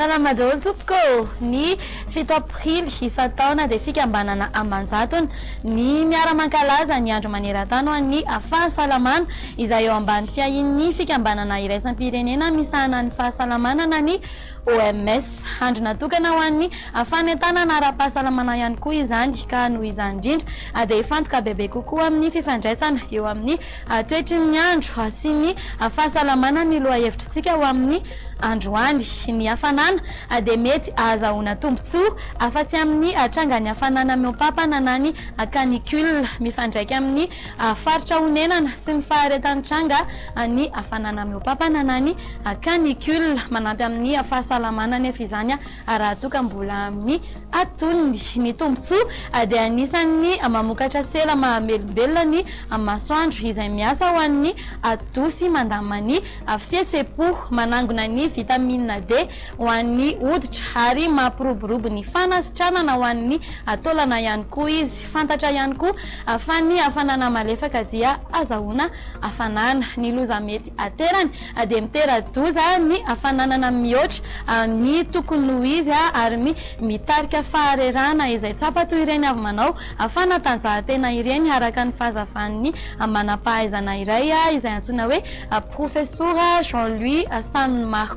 Salama daholo tompoko. Ny 7 aprily isan-taona dia fikambanana Amanjatony ny miara-mankalaza ny andro maneran-tany ho an'ny fahasalamana izay eo ambany fiahin'ny fikambanana iraisam-pirenena misahana ny fahasalamana na ny OMS. Andro natokana ho an'ny fanentanana ara-pahasalamana ihany koa izany ka noho izany indrindra dia ifantoka bebe kokoa amin'ny fifandraisana eo amin'ny toetry ny andro sy ny fahasalamana ny loha hevitrintsika ho amin'ny androany. Ny hafanana dia mety ahazahoana tombotsoa afa-tsy amin'ny trangany hafanana miompampana na ny canicule mifandraika amin'ny faritra honenana sy ny faharetan'ny tranga ny hafanana miompampana na ny canicule manampy amin'ny fahasalamana nefa izany raha toka mbola amin'ny atonony. Ny tombotsoa dia anisan'ny mamokatra sela mahamelombelona ny masoandro izay miasa ho an'ny atosy mandama ny fihetsem-po manangona ny vitamine D ho an'ny hoditra ary mampiroborobo ny fanasitranana ho an'ny taolana ihany koa izy. Fantatra ihany koa fa ny hafanana malefaka dia azahoana hafanana. Ny loza mety aterany dia mitera-doza ny hafananana mihoatra ny tokony ho izy ary mitarika faharerana izay tsapa toy ireny avy manao fanatanjahantena ireny araka ny fahazavan'ny manam-pahaizana iray izay antsoina hoe professeur Jean-Louis San-Marco.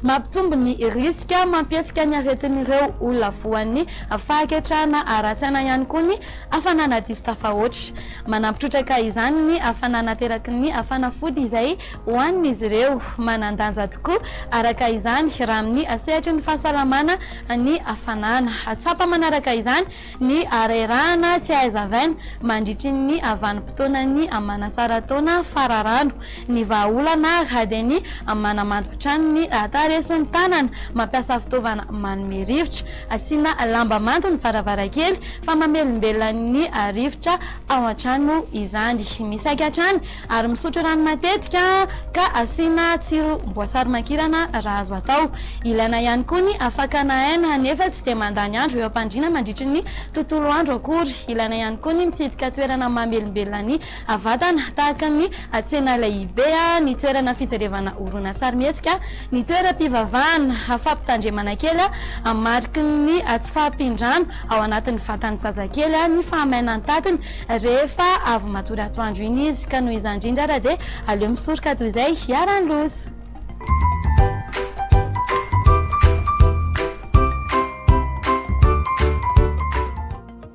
Mampitombo ny riska mampietsika ny aretin'ireo olona voan'ny fahaketrana ara-tsaina ihany koa ny hafanana diso tafahoatra. Manampitrotraka izany ny hafanana teraky ny fanafody izay ho an'izy ireo. Manandanja tokoa araka izany raha amin'ny sehatry ny fahasalamana ny hafanana. Tsapa manaraka izany ny arerahana tsy aizavaina mandritry ny vanim-potoana ny manasara taona fararano. Ny vahaolana dia ny manamantotrano ny taresin'ny tanana mampiasa fitaovana manome rivotra asiana lamba manto ny varavarankely fa mamelombelona ny rivotra ao an-trano izany. Misaika hatrany ary misotro rano matetika ka asiana tsiro-mboasary makirana raha azo atao. Ilaina ihany koa ny fakana aina nefa tsy dia mandany andro eo am-pandriana mandritry ny tontolo andro akory. Ilaina ihany koa ny mitsidika toerana mamelombelona ny vatana tahaka ny tsena lehibe, ny toerana fijerevana horonan-tsary mihetsika, ny toeram-pivavahana fampitandremana kely mariky ny tsy fahampindrano ao anatin'ny vatan'ny zazakely ny fahamainan'ny-tatiny rehefa avy matory atoandro iny izy. Ka noho izany indrindra dia aleo misoroka toy izay hiara-ny loza.